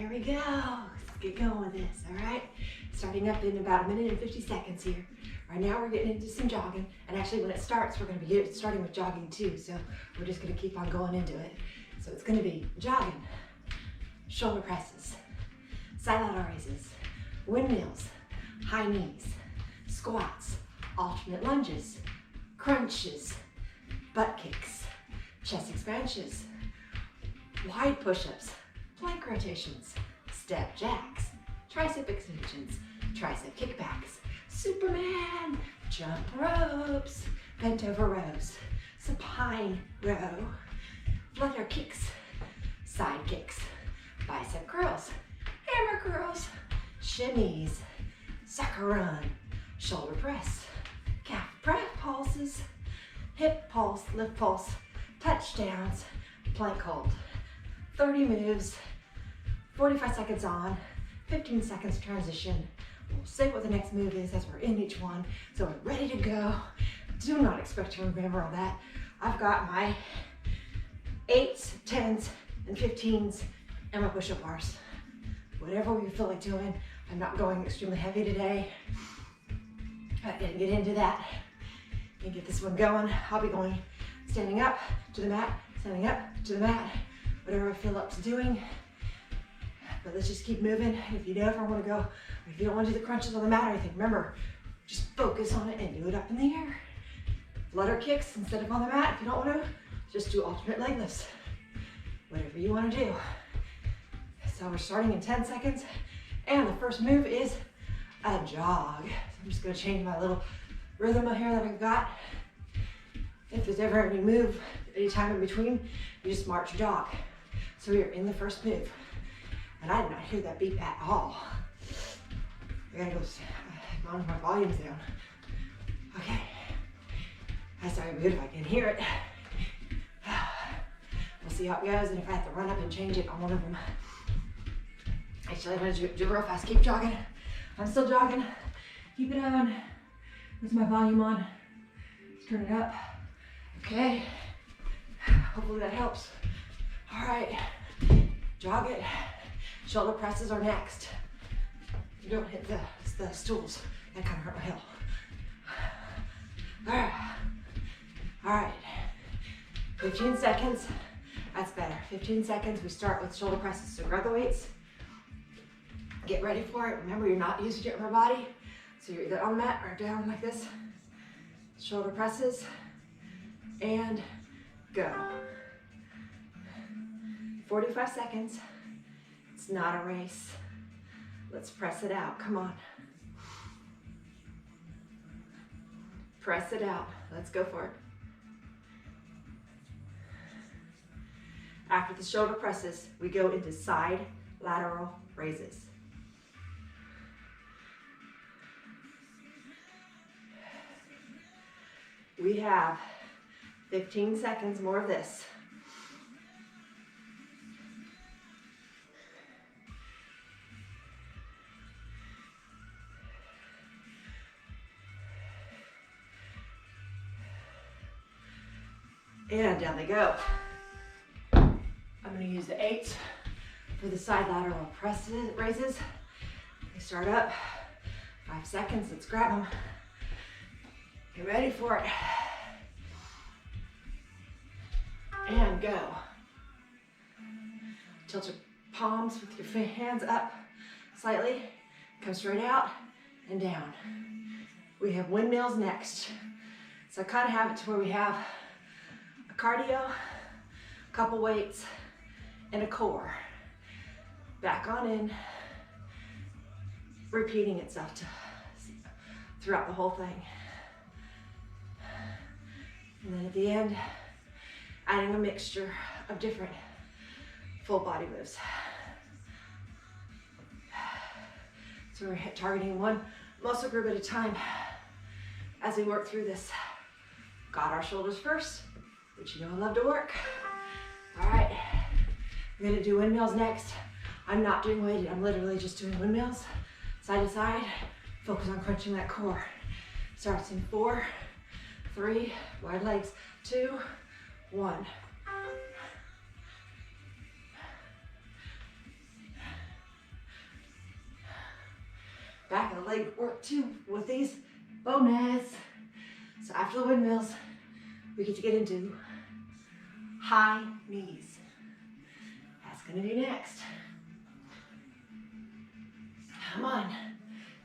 There we go. Let's get going with this, all right? Starting up in about 1 minute and 50 seconds here. Right now we're getting into some jogging, and actually when it starts, we're gonna be starting with jogging too, so we're just gonna keep on going into it. So it's gonna be jogging, shoulder presses, side lateral raises, windmills, high knees, squats, alternate lunges, crunches, butt kicks, chest expansions, wide push-ups, plank rotations, step jacks, tricep extensions, tricep kickbacks, Superman, jump ropes, bent over rows, supine row, flutter kicks, side kicks, bicep curls, hammer curls, shimmies, sucker run, shoulder press, calf pulses, hip pulse, lift pulse, touchdowns, plank hold. 30 moves, 45 seconds on, 15 seconds transition. We'll say what the next move is as we're in each one, so we're ready to go. Do not expect to remember all that. I've got my 8s, 10s, and 15s, and my push-up bars. Whatever you feel like doing. I'm not going extremely heavy today. I'm gonna get into that and get this one going. I'll be going standing up to the mat, standing up to the mat, whatever I feel up to doing. But let's just keep moving. If you never want to go, or if you don't want to do the crunches on the mat or anything, remember, just focus on it and do it up in the air. Flutter kicks instead of on the mat. If you don't want to, just do alternate leg lifts. Whatever you want to do. So we're starting in 10 seconds. And the first move is a jog. So I'm just going to change my little rhythm here that I've got. If there's ever any move, any time in between, you just march jog. So you're in the first move. And I did not hear that beat at all. I gotta go monitor my volumes down. Okay. That's not good if I can hear it. We'll see how it goes, and if I have to run up and change it on one of them. Actually, I'm gonna do it real fast. Keep jogging. I'm still jogging. Keep it on. With my volume on. Let's turn it up. Okay. Hopefully that helps. All right. Jog it. Shoulder presses are next. You don't hit the stools. That kind of hurt my heel. All right. 15 seconds. That's better. 15 seconds. We start with shoulder presses. So grab the weights. Get ready for it. Remember, you're not using your upper body. So you're either on the mat or down like this. Shoulder presses. And go. 45 seconds. It's not a race. Let's press it out. Come on. Press it out. Let's go for it. After the shoulder presses, we go into side lateral raises. We have 15 seconds more of this. And down they go. I'm going to use the 8s for the side lateral presses, raises. They start up. 5 seconds. Let's grab them. Get ready for it. And go. Tilt your palms with your hands up slightly. Come straight out and down. We have windmills next. So I kind of have it to where we have a cardio, a couple weights, and a core. Back on in, repeating itself throughout the whole thing. And then at the end, adding a mixture of different full body moves. So we're targeting one muscle group at a time as we work through this. Got our shoulders first, which you know I love to work. All right, we're gonna do windmills next. I'm not doing weighted, I'm literally just doing windmills, side to side. Focus on crunching that core. Starts in 4, 3, wide legs, 2, 1. leg work too with these bonus. So after the windmills, we get to get into high knees. That's gonna be next. Come on,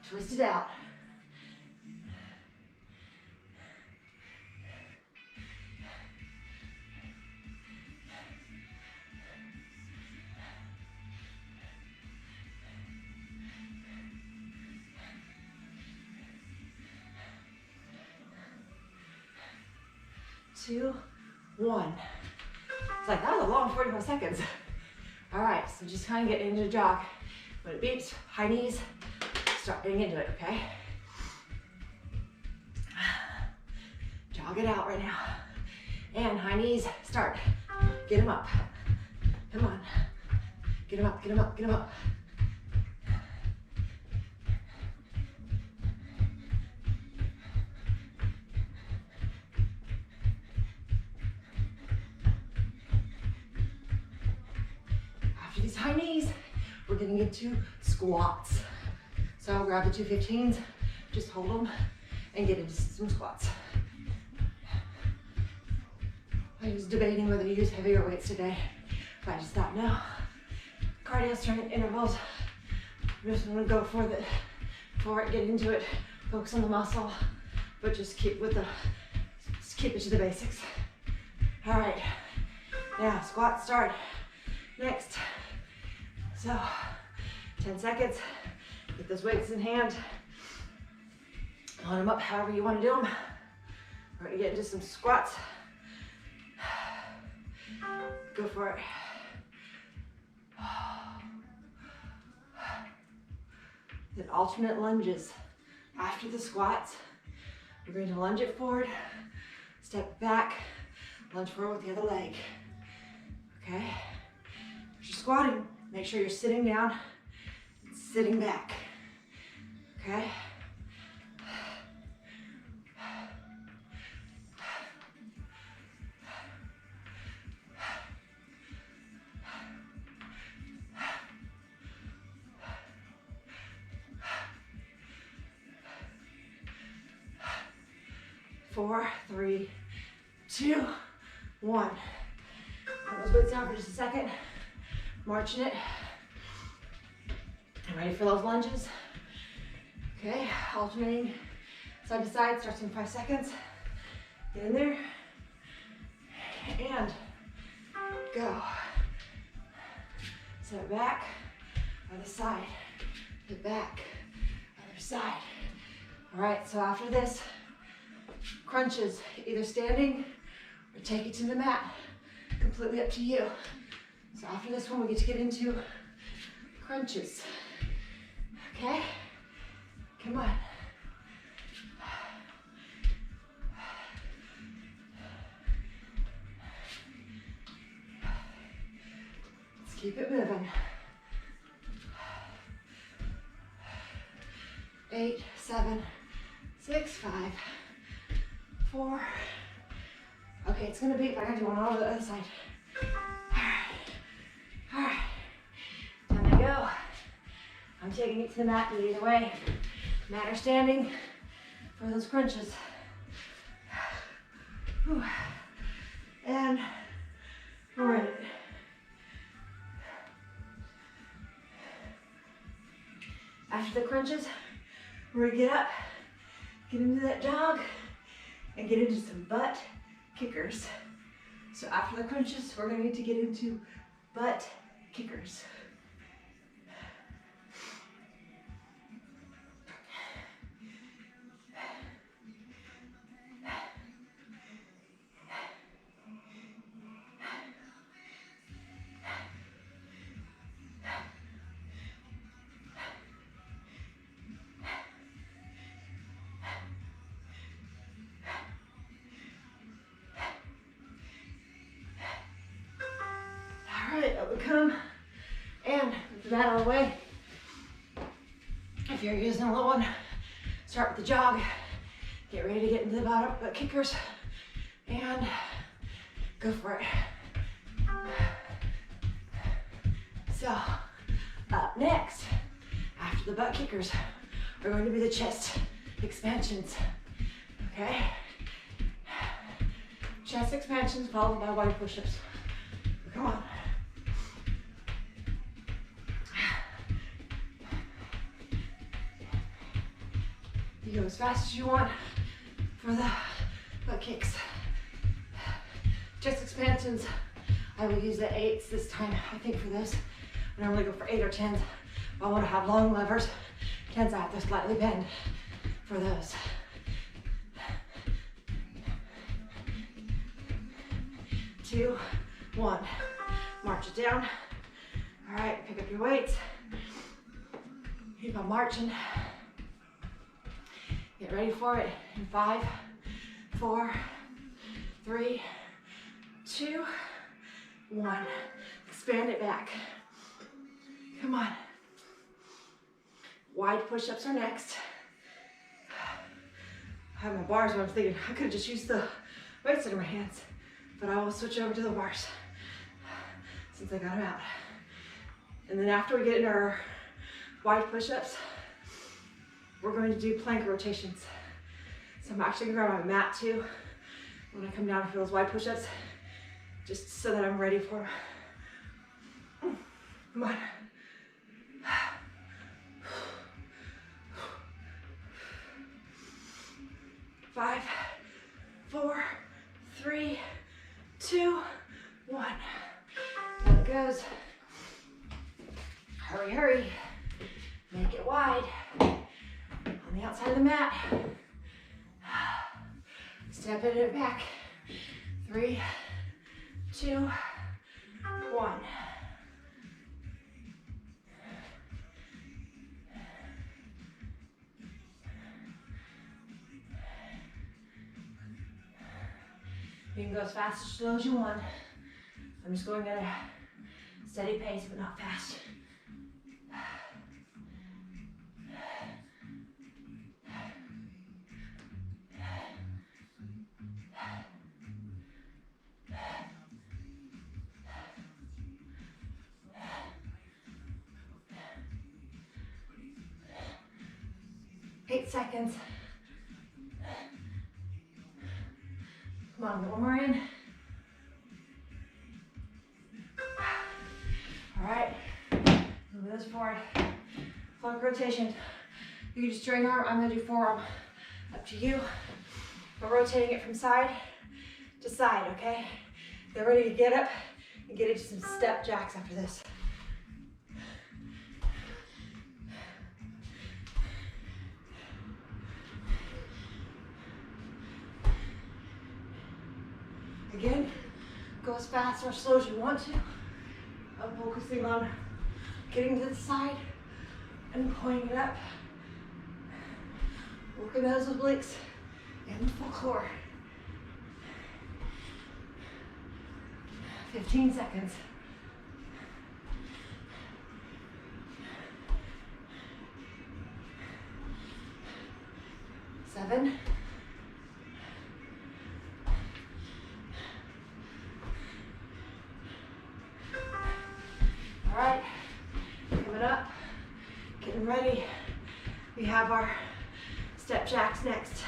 twist it out. Two, one. It's like, that was a long 45 seconds. All right, so just kind of getting into the jog. When it beeps, high knees, start getting into it, okay? Jog it out right now. And high knees, start. Get them up. Come on. Get them up, get them up, get them up. These high knees, we're getting into squats. So grab the 215s, just hold them and get into some squats. I was debating whether to use heavier weights today, but I just thought, no, cardio strength intervals. I'm just gonna go for it, get into it, focus on the muscle, but just keep it to the basics. All right, now squat start. Next. So, 10 seconds, get those weights in hand, line them up however you want to do them. We're going to get into some squats. Go for it. Then alternate lunges. After the squats, we're going to lunge it forward, step back, lunge forward with the other leg. Okay? If you're squatting, make sure you're sitting down and sitting back. Okay? Four, three, two, one. Put those weights down for just a second. Marching it. I'm ready for those lunges. Okay, alternating side to side, starts in 5 seconds. Get in there. And go. Step back, other side. Hit back, other side. All right, so after this, crunches, either standing or take it to the mat. Completely up to you. So after this one, we get to get into crunches. Okay? Come on. Let's keep it moving. 8, 7, 6, 5, 4. Okay, it's gonna be, I gotta do one over the other side. All right, time to go. I'm taking it to the mat, but either way, mat or standing for those crunches. Whew. And we're in it. After the crunches, we're gonna get up, get into that jog, and get into some butt kickers. So after the crunches, we're gonna need to get into butt kickers. Up we come, and with that out of the way, if you're using a little one, start with the jog, get ready to get into the butt kickers, and go for it. So, up next, after the butt kickers, are going to be the chest expansions, okay? Chest expansions followed by wide push-ups. Come on. You go as fast as you want for the butt kicks. Chest expansions, I will use the 8s this time, I think, for this. I normally go for 8 or 10s. I want to have long levers. 10s I have to slightly bend for those. Two, one. March it down. All right, pick up your weights. Keep on marching. Get ready for it in 5, 4, 3, 2, 1. Expand it back. Come on. Wide push-ups are next. I have my bars, but I'm thinking I could have just used the weights under my hands, but I will switch over to the bars since I got them out. And then after we get into our wide push-ups, we're going to do plank rotations. So I'm actually gonna grab my mat too when I come down for those wide push-ups, just so that I'm ready for them. Come on. 5, 4, 3, 2, 1. Down it goes. Hurry, hurry. Make it wide. On the outside of the mat. Step it back. 3, 2, 1. You can go as fast or slow as you want. I'm just going at a steady pace, but not fast. Eight seconds. Come on, get one more in. All right, move this forward. Flank rotation. You can just straight arm, I'm gonna do forearm. Up to you. We're rotating it from side to side, okay? Get ready to get up and get into some step jacks after this. Again, go as fast or as slow as you want to. I'm focusing on getting to the side and pulling it up. Working those obliques and the full core. 15 seconds. 7. 'Alright, coming up, getting ready. We have our step jacks next.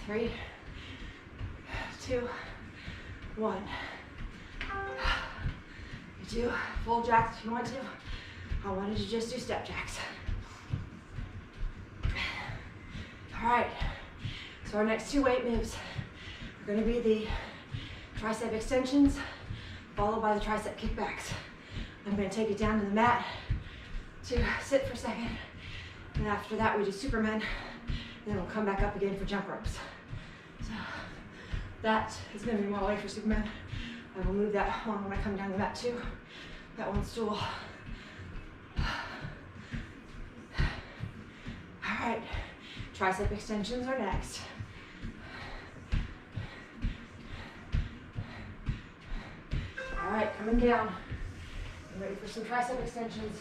3, 2, 1. You do full jacks if you want to. I wanted to just do step jacks. Alright, so our next two weight moves are going to be the tricep extensions followed by the tricep kickbacks. I'm going to take it down to the mat to sit for a second, and after that we do Superman, and then we'll come back up again for jump ropes. So that is going to be my way for Superman. I will move that one when I come down the mat too. That one's stool. Alright, tricep extensions are next. Alright, coming down. I'm ready for some tricep extensions.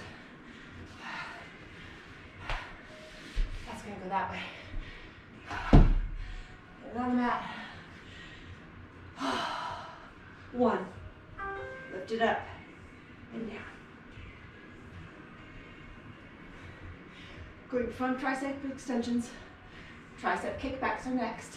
That's gonna go that way. Get it on the mat. 1. Lift it up and down. Going front tricep extensions. Tricep kickbacks are next.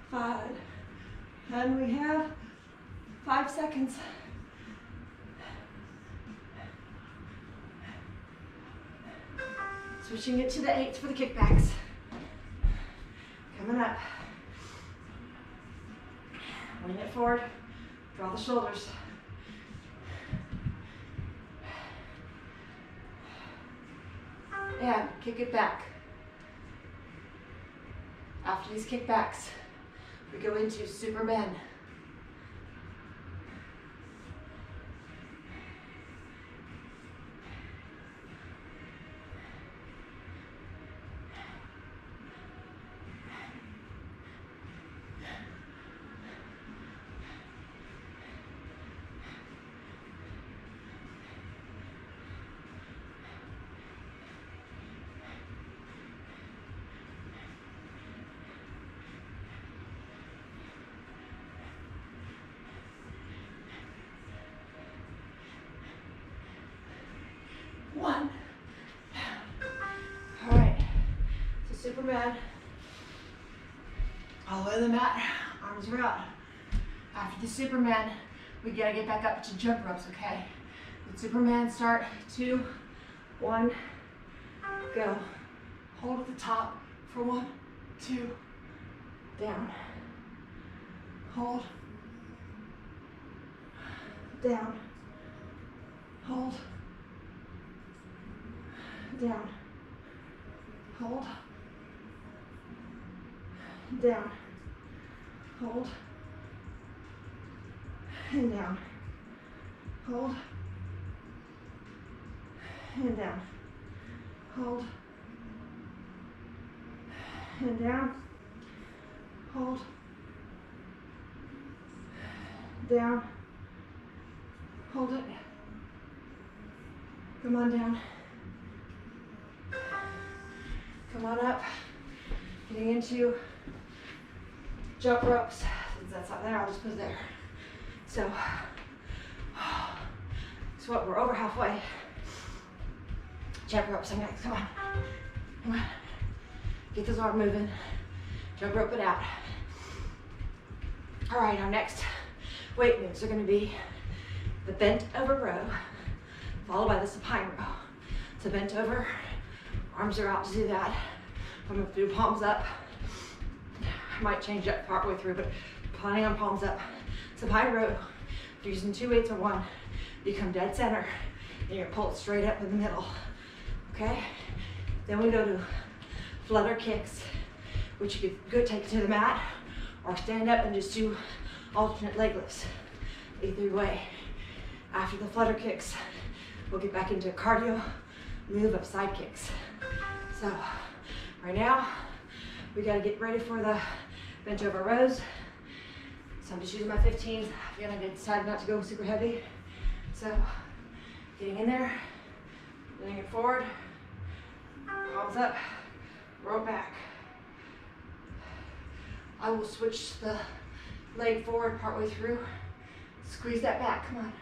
Five. And we have 5 seconds. Switching it to the 8s for the kickbacks. Coming up. Lean it forward. Draw the shoulders. And kick it back. After these kickbacks, we go into Superman. One. All right, so Superman, all the way to the mat, arms are out. After the Superman, we gotta get back up to jump ropes, okay? With Superman, start, 2, 1, go. Hold at the top for 1, 2, down. Hold, down, hold, down, hold, down, hold, and down, hold, and down, hold, and down, hold, down, hold it, come on down. Come on up, getting into jump ropes. Since that's up there, I'll just put it there. So what, we're over halfway. Jump ropes are next, come on. Come on, get this arm moving. Jump rope it out. All right, our next weight moves are gonna be the bent over row, followed by the supine row. So bent over, arms are out to do that. I'm gonna do palms up. I might change that partway through, but planning on palms up. Supine row, if you're using 2 weights or 1, you come dead center and you're pulled straight up in the middle, okay? Then we go to flutter kicks, which you could take to the mat or stand up and just do alternate leg lifts, either way. After the flutter kicks, we'll get back into a cardio move of side kicks. So right now, we gotta get ready for the bench over rows. So I'm just using my 15s. Again, I decided not to go super heavy. So getting in there, leaning it forward, palms up, roll back. I will switch the leg forward partway through. Squeeze that back, come on.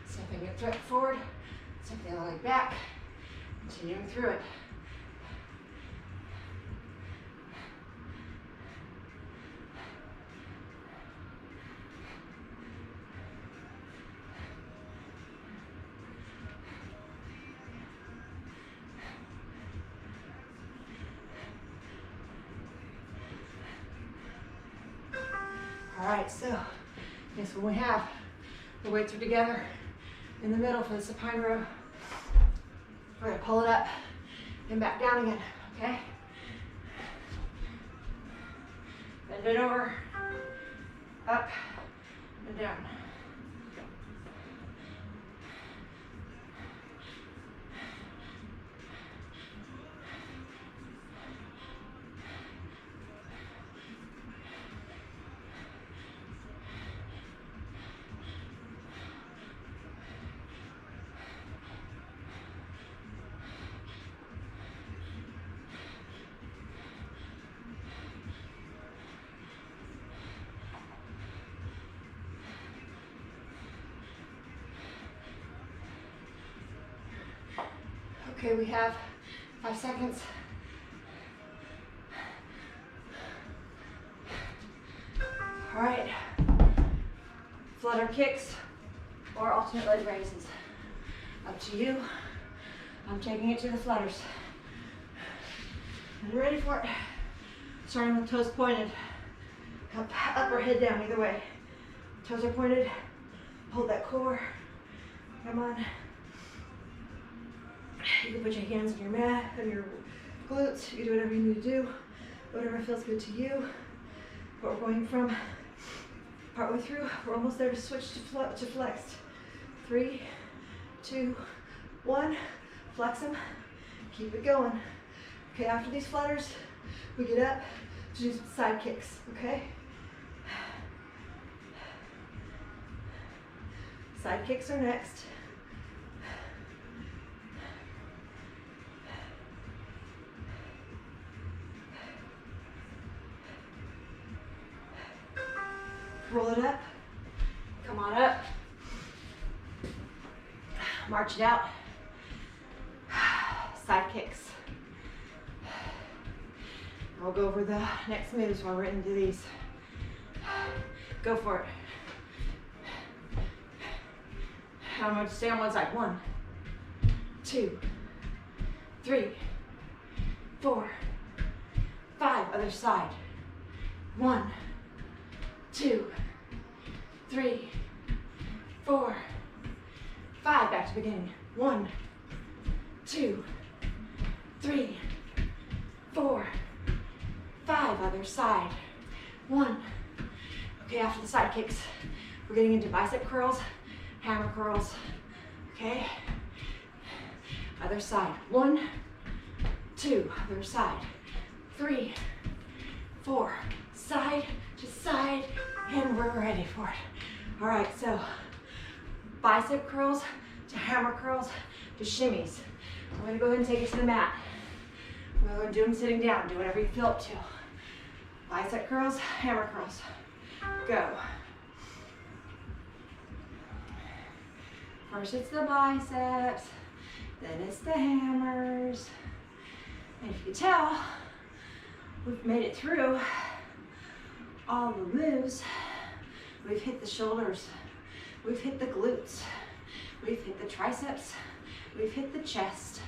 Stepping it thread forward, step the other leg back, continuing through it. All right, so this one we have. The weights are together in the middle for the supine row. We're gonna pull it up and back down again, okay? Bend it over, up and down. Okay, we have 5 seconds. All right, flutter kicks or alternate leg raises. Up to you. I'm taking it to the flutters. Are you ready for it? Starting with toes pointed. Up or head down, either way. Toes are pointed. Hold that core. Come on. You can put your hands on your mat, on your glutes. You can do whatever you need to do. Whatever feels good to you. But we're going from partway through. We're almost there to switch to flexed. 3, 2, 1. Flex them. Keep it going. Okay, after these flutters, we get up to do some side kicks, okay? Side kicks are next. Roll it up. Come on up. March it out. Side kicks. We'll go over the next moves while we're into these. Go for it. I'm going to stay on one side. 1, 2, 3, 4, 5. Other side. 1, 2, 3, 4, 5. Back to beginning. 1, 2, 3, 4, 5. Other side. 1. Okay, after the side kicks, we're getting into bicep curls, hammer curls. Okay. Other side. 1, 2. Other side. 3, 4. Side to side, and we're ready for it. All right, so bicep curls to hammer curls to shimmies. I'm gonna go ahead and take it to the mat. We're gonna do them sitting down. Do whatever you feel up to. Bicep curls, hammer curls. Go. First it's the biceps, then it's the hammers. And if you can tell, we've made it through all the moves. We've hit the shoulders, we've hit the glutes, we've hit the triceps, we've hit the chest,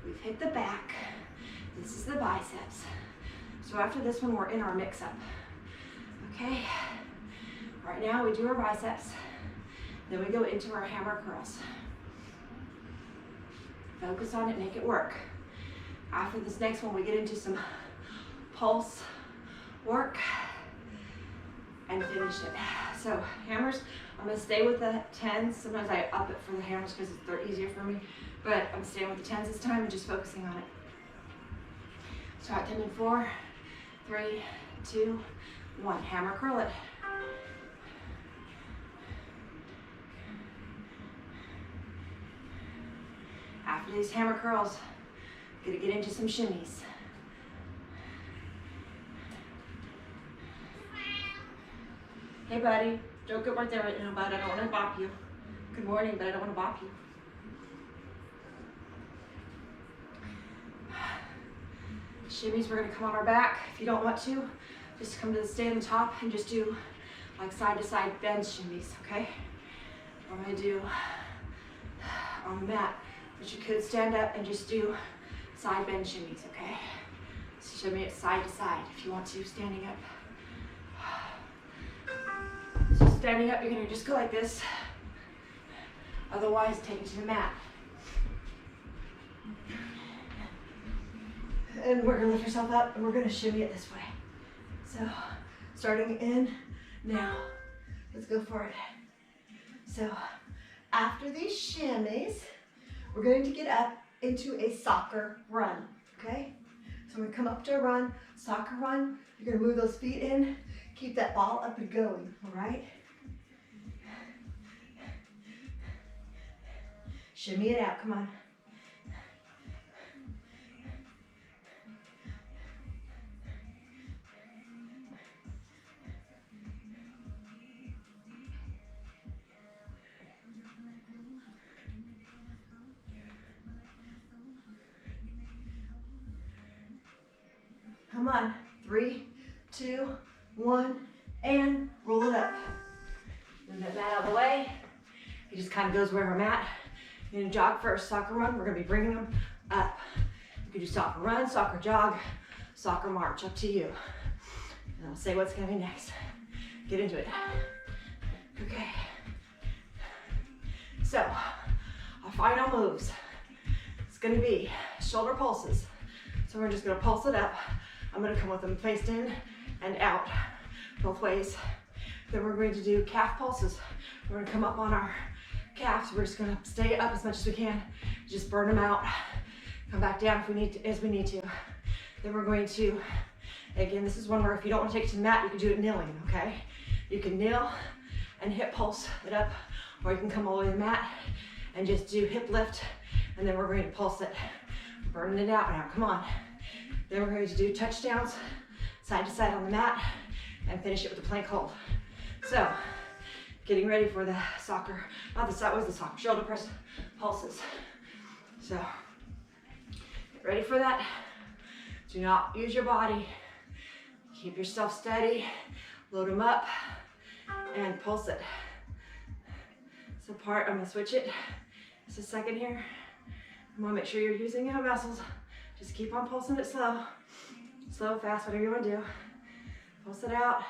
we've hit the back. This is the biceps. So after this one, we're in our mix-up. Okay? Right now, we do our biceps. Then we go into our hammer curls. Focus on it, make it work. After this next one, we get into some pulse work and finish it. So hammers, I'm gonna stay with the 10s. Sometimes I up it for the hammers because they're easier for me, but I'm staying with the 10s this time and just focusing on it. Start them in 4, 3, 2, 1. Hammer curl it. After these hammer curls, gonna get into some shimmies. Hey buddy, don't get right there right now, bud. I don't want to bop you. Good morning, but I don't want to bop you. Shimmies, we're gonna come on our back. If you don't want to, just come to the stay on the top and just do like side to side bend shimmies, okay? I'm gonna do on the mat, but you could stand up and just do side bend shimmies, okay? So shimmy it side to side if you want to, standing up. So standing up, you're gonna just go like this. Otherwise, take it to the mat. And we're gonna lift yourself up and we're gonna shimmy it this way. So, starting in now. Let's go for it. So, after these shimmies, we're going to get up into a soccer run, okay? So we're gonna come up to a run, soccer run. You're gonna move those feet in, keep that ball up and going, all right? Shimmy it out, come on. Come on. 3, 2, 1, and roll it up. Move that mat out of the way. It just kind of goes where I'm at. You're gonna jog first, soccer run. We're gonna be bringing them up. You can do soccer run, soccer jog, soccer march, up to you. And I'll say what's gonna be next. Get into it. Okay. So, our final moves. It's gonna be shoulder pulses. So we're just gonna pulse it up. I'm gonna come with them faced in and out, both ways. Then we're going to do calf pulses. We're gonna come up on our calves. We're just gonna stay up as much as we can. Just burn them out. Come back down if we need to, as we need to. Then we're going to, again, this is one where if you don't want to take it to the mat, you can do it kneeling, okay? You can kneel and hip pulse it up, or you can come all the way to the mat and just do hip lift, and then we're going to pulse it, burning it out now, come on. Then we're going to do touchdowns, side to side on the mat, and finish it with a plank hold. So, getting ready for the soccer, not the side, was the soccer, shoulder press pulses. So, get ready for that. Do not use your body. Keep yourself steady, load them up, and pulse it. So I'm gonna switch it. Just a second here. You wanna make sure you're using your muscles. Just keep on pulsing it slow. Slow, fast, whatever you wanna do. Pulse it out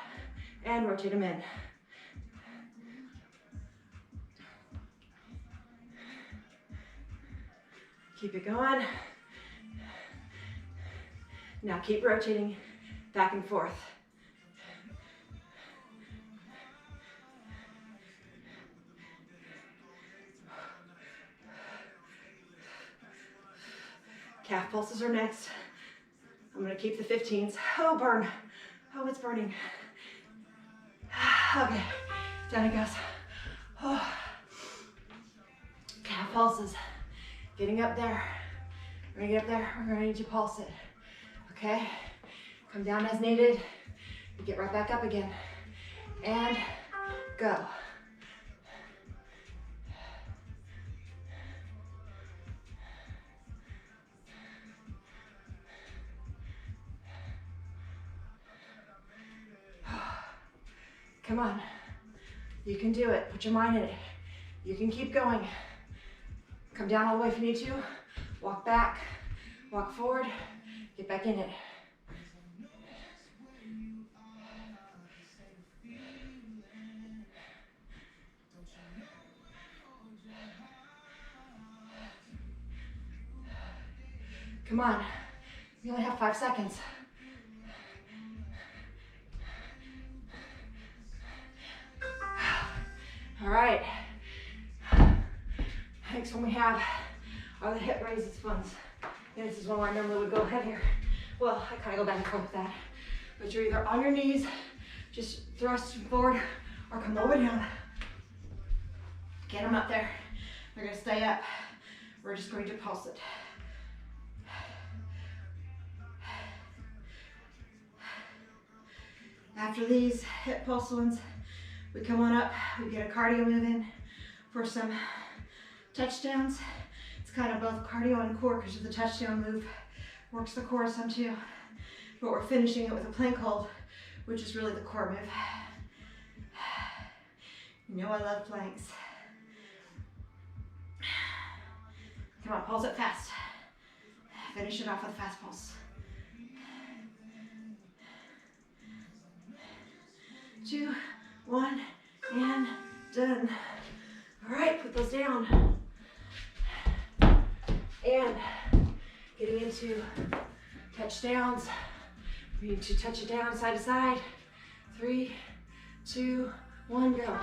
and rotate them in. Keep it going. Now keep rotating back and forth. Calf pulses are next. I'm gonna keep the 15s. Oh, burn. Oh, it's burning. Okay, down it goes. Oh. Calf pulses. Getting up there. We're gonna get up there. We're gonna need to pulse it. Okay? Come down as needed. Get right back up again. And go. Come on. You can do it. Put your mind in it. You can keep going. Come down all the way if you need to. Walk back. Walk forward. Get back in it. Come on. You only have 5 seconds. All right. Next one we have are the hip raises ones. And this is one where I normally would go heavier. Well, I kind of go back and forth with that. But you're either on your knees, just thrust forward, or come over down. Get them up there. They're gonna stay up. We're just going to pulse it. After these hip pulse ones, we come on up, we get a cardio move in for some touchdowns. It's kind of both cardio and core because the touchdown move works the core some too. But we're finishing it with a plank hold, which is really the core move. You know I love planks. Come on, pulse it fast. Finish it off with a fast pulse. 2, 1, and done. All right, put those down. And getting into touchdowns. We need to touch it down side to side. 3, 2, 1, go.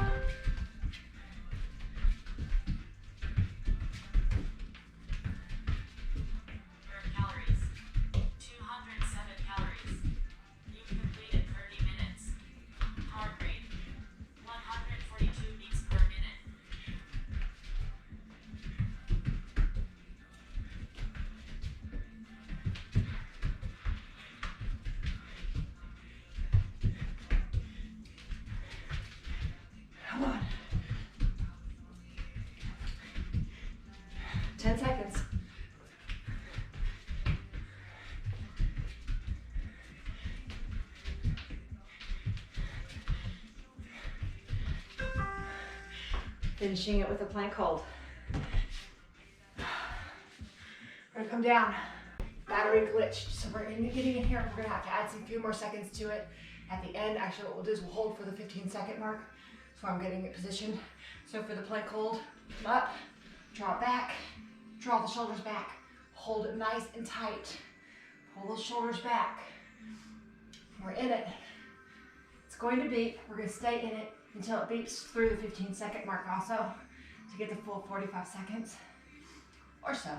Come on. Finishing it with a plank hold. We're gonna come down. Battery glitched, so we're getting in here. We're gonna have to add some few more seconds to it. At the end, actually what we'll do is we'll hold for the 15-second mark. So I'm getting it positioned. So for the plank hold, come up, draw it back, draw the shoulders back. Hold it nice and tight. Pull those shoulders back. We're in it. It's going to beep. We're going to stay in it until it beeps through the 15-second mark also to get the full 45 seconds or so.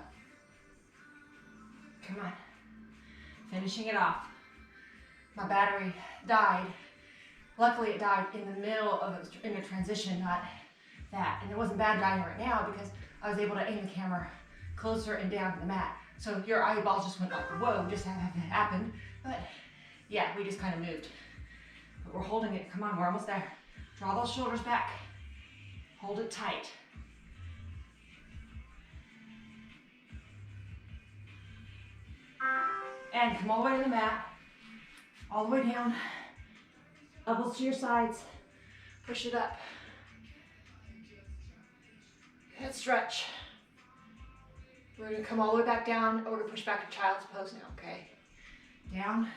Come on. Finishing it off. My battery died. Luckily it died in the middle of in a transition, not that. And it wasn't bad dying right now because I was able to aim the camera closer and down to the mat. So your eyeballs just went like, whoa, just had that happen. But yeah, we just kind of moved. But we're holding it. Come on, we're almost there. Draw those shoulders back. Hold it tight. And come all the way to the mat. All the way down. Elbows to your sides. Push it up. And stretch. We're gonna come all the way back down, and we're gonna push back to child's pose now, okay? Down,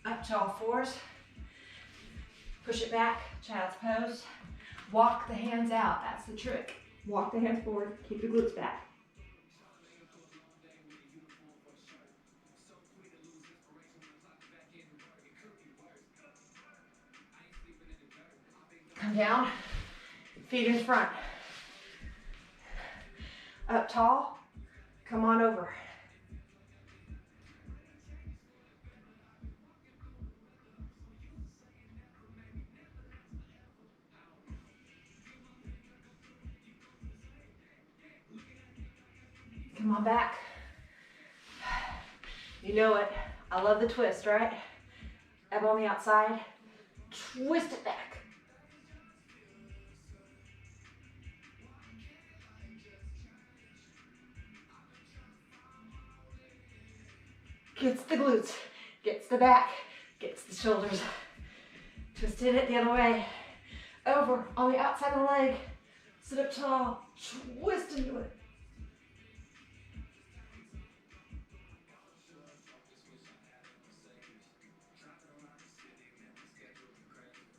up to all fours. Push it back, child's pose. Walk the hands out, that's the trick. Walk the hands forward, keep your glutes back. Come down, feet in front. Up tall, come on over. Come on back. You know it. I love the twist, right? Elbow on the outside, twist it back. Gets the glutes, gets the back, gets the shoulders. Twisted it the other way. Over on the outside of the leg. Sit up tall, twist into it.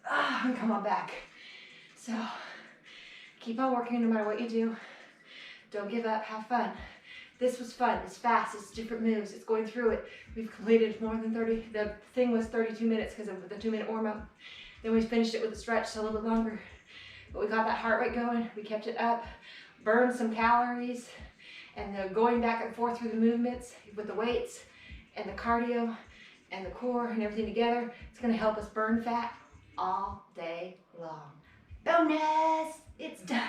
And come on back. So keep on working no matter what you do. Don't give up, have fun. This was fun, it's fast, it's different moves, it's going through it. We've completed more than 30, the thing was 32 minutes because of the 2-minute warm up. Then we finished it with a stretch, so a little bit longer. But we got that heart rate going, we kept it up, burned some calories, and the going back and forth through the movements with the weights and the cardio and the core and everything together, it's gonna help us burn fat all day long. Bonus, it's done.